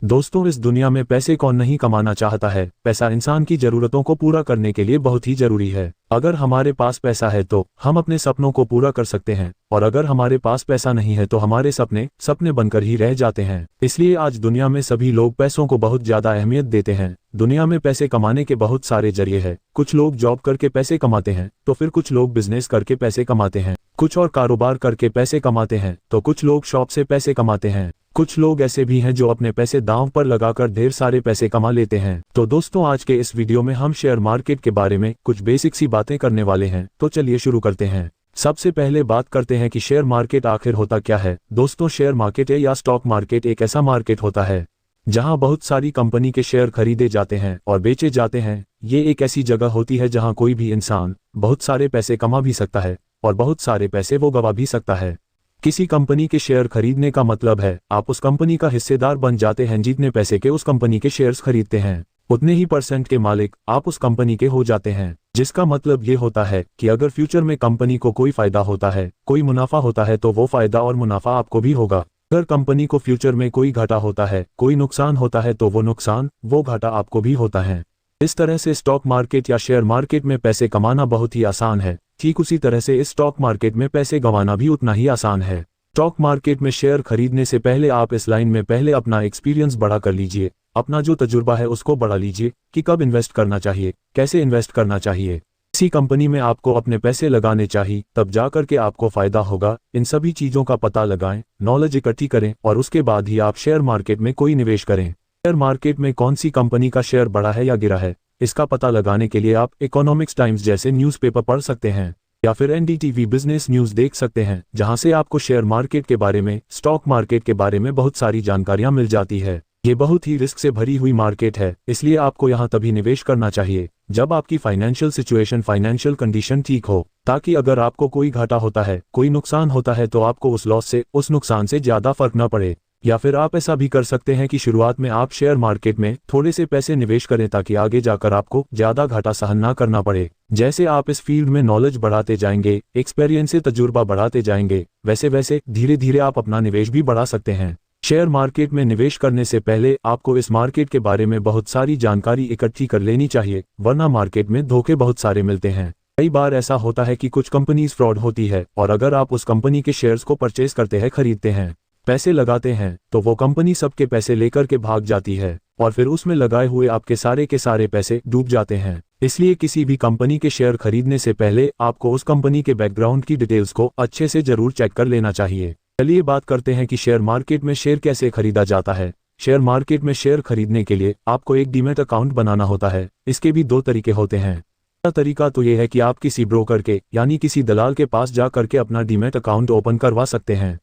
दोस्तों, इस दुनिया में पैसे कौन नहीं कमाना चाहता है। पैसा इंसान की जरूरतों को पूरा करने के लिए बहुत ही जरूरी है। अगर हमारे पास पैसा है तो हम अपने सपनों को पूरा कर सकते हैं, और अगर हमारे पास पैसा नहीं है तो हमारे सपने सपने बनकर ही रह जाते हैं। इसलिए आज दुनिया में सभी लोग पैसों को बहुत ज्यादा अहमियत देते हैं। दुनिया में पैसे कमाने के बहुत सारे जरिए हैं। कुछ लोग जॉब करके पैसे कमाते हैं, तो फिर कुछ लोग बिजनेस करके पैसे कमाते हैं, कुछ और कारोबार करके पैसे कमाते हैं, तो कुछ लोग शॉप से पैसे कमाते हैं। कुछ लोग ऐसे भी हैं जो अपने पैसे दांव पर लगाकर ढेर सारे पैसे कमा लेते हैं। तो दोस्तों, आज के इस वीडियो में हम शेयर मार्केट के बारे में कुछ बेसिक सी बातें करने वाले हैं। तो चलिए शुरू करते हैं। सबसे पहले बात करते हैं कि शेयर मार्केट आखिर होता क्या है। दोस्तों, शेयर मार्केट या स्टॉक मार्केट एक ऐसा मार्केट होता है जहां बहुत सारी कंपनी के शेयर खरीदे जाते हैं और बेचे जाते हैं। ये एक ऐसी जगह होती है जहां कोई भी इंसान बहुत सारे पैसे कमा भी सकता है और बहुत सारे पैसे वो गवा भी सकता है। किसी कंपनी के शेयर खरीदने का मतलब है आप उस कंपनी का हिस्सेदार बन जाते हैं। जितने पैसे के उस कंपनी के शेयर्स खरीदते हैं, उतने ही % के मालिक आप उस कंपनी के हो जाते हैं। जिसका मतलब ये होता है कि अगर फ्यूचर में कंपनी को कोई फायदा होता है, कोई मुनाफा होता है, तो वो फायदा और मुनाफा आपको भी होगा। अगर कंपनी को फ्यूचर में कोई घाटा होता है, कोई नुकसान होता है, तो वो नुकसान वो घाटा आपको भी होता है। इस तरह से स्टॉक मार्केट या शेयर मार्केट में पैसे कमाना बहुत ही आसान है। ठीक उसी तरह से इस स्टॉक मार्केट में पैसे गंवाना भी उतना ही आसान है। स्टॉक मार्केट में शेयर खरीदने से पहले आप इस लाइन में पहले अपना एक्सपीरियंस बढ़ा कर लीजिए। अपना जो तजुर्बा है उसको बढ़ा लीजिए कि कब इन्वेस्ट करना चाहिए, कैसे इन्वेस्ट करना चाहिए, किसी कंपनी में आपको अपने पैसे लगाने चाहिए, तब जाकर के आपको फायदा होगा। इन सभी चीजों का पता लगाएं, नॉलेज इकट्ठी करें और उसके बाद ही आप शेयर मार्केट में कोई निवेश करें। शेयर मार्केट में कौन सी कंपनी का शेयर बढ़ा है या गिरा है, इसका पता लगाने के लिए आप इकोनॉमिक्स टाइम्स जैसे न्यूज़पेपर पढ़ सकते हैं या फिर एनडीटीवी बिजनेस न्यूज़ देख सकते हैं, जहां से आपको शेयर मार्केट के बारे में, स्टॉक मार्केट के बारे में बहुत सारी जानकारियां मिल जाती है। ये बहुत ही रिस्क से भरी हुई मार्केट है, इसलिए आपको यहां तभी निवेश करना चाहिए जब आपकी फाइनेंशियल सिचुएशन, फाइनेंशियल कंडीशन ठीक हो, ताकि अगर आपको कोई घाटा होता है, कोई नुकसान होता है, तो आपको उस लॉस से, उस नुकसान से ज्यादा फर्क न पड़े। या फिर आप ऐसा भी कर सकते हैं कि शुरुआत में आप शेयर मार्केट में थोड़े से पैसे निवेश करें, ताकि आगे जाकर आपको ज्यादा घाटा सहन ना करना पड़े। जैसे आप इस फील्ड में नॉलेज बढ़ाते जाएंगे, एक्सपीरियंस से तजुर्बा बढ़ाते जाएंगे, वैसे वैसे धीरे धीरे आप अपना निवेश भी बढ़ा सकते हैं। शेयर मार्केट में निवेश करने से पहले आपको इस मार्केट के बारे में बहुत सारी जानकारी इकट्ठी कर लेनी चाहिए, वरना मार्केट में धोखे बहुत सारे मिलते हैं। कई बार ऐसा होता है कि कुछ कंपनीज फ्रॉड होती है, और अगर आप उस कंपनी के शेयर्स को परचेज करते हैं, खरीदते हैं, पैसे लगाते हैं, तो वो कंपनी सबके पैसे लेकर के भाग जाती है और फिर उसमें लगाए हुए आपके सारे के सारे पैसे डूब जाते हैं। इसलिए किसी भी कंपनी के शेयर खरीदने से पहले आपको उस कंपनी के बैकग्राउंड की डिटेल्स को अच्छे से जरूर चेक कर लेना चाहिए। चलिए बात करते हैं कि शेयर मार्केट में शेयर कैसे खरीदा जाता है। शेयर मार्केट में शेयर खरीदने के लिए आपको एक डीमैट अकाउंट बनाना होता है। इसके भी दो तरीके होते हैं। पहला तरीका तो ये है कि आप किसी ब्रोकर के यानी किसी दलाल के पास जा करके अपना डीमैट अकाउंट ओपन करवा सकते हैं।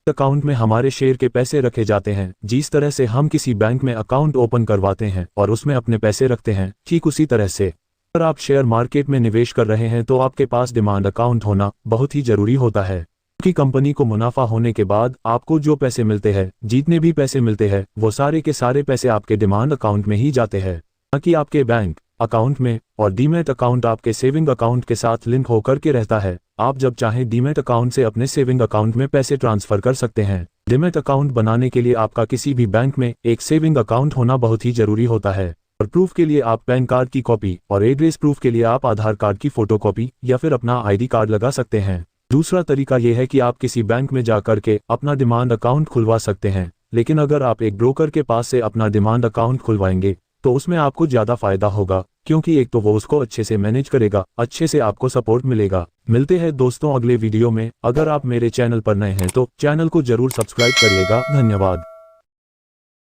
अकाउंट में हमारे शेयर के पैसे रखे जाते हैं। जिस तरह से हम किसी बैंक में अकाउंट ओपन करवाते हैं और उसमें अपने पैसे रखते हैं, ठीक उसी तरह से अगर आप शेयर मार्केट में निवेश कर रहे हैं तो आपके पास डिमांड अकाउंट होना बहुत ही जरूरी होता है। क्योंकि कंपनी को मुनाफा होने के बाद आपको जो पैसे मिलते हैं, जितने भी पैसे मिलते हैं, वो सारे के सारे पैसे आपके डिमांड अकाउंट में ही जाते हैं, न कि आपके बैंक अकाउंट में। और डीमैट अकाउंट आपके सेविंग अकाउंट के साथ लिंक होकर के रहता है। आप जब चाहें डीमैट अकाउंट से अपने सेविंग अकाउंट में पैसे ट्रांसफर कर सकते हैं। डीमैट अकाउंट बनाने के लिए आपका किसी भी बैंक में एक सेविंग अकाउंट होना बहुत ही जरूरी होता है। और प्रूफ के लिए आप पैन कार्ड की कॉपी और एड्रेस प्रूफ के लिए आप आधार कार्ड की फोटोकॉपी या फिर अपना ID कार्ड लगा सकते हैं। दूसरा तरीका यह है कि आप किसी बैंक में जाकर के अपना डिमांड अकाउंट खुलवा सकते हैं। लेकिन अगर आप एक ब्रोकर के पास से अपना डिमांड अकाउंट खुलवाएंगे तो उसमें आपको ज्यादा फायदा होगा, क्योंकि एक तो वो उसको अच्छे से मैनेज करेगा, अच्छे से आपको सपोर्ट मिलेगा। मिलते हैं दोस्तों अगले वीडियो में। अगर आप मेरे चैनल पर नए हैं तो चैनल को जरूर सब्सक्राइब करिएगा। धन्यवाद।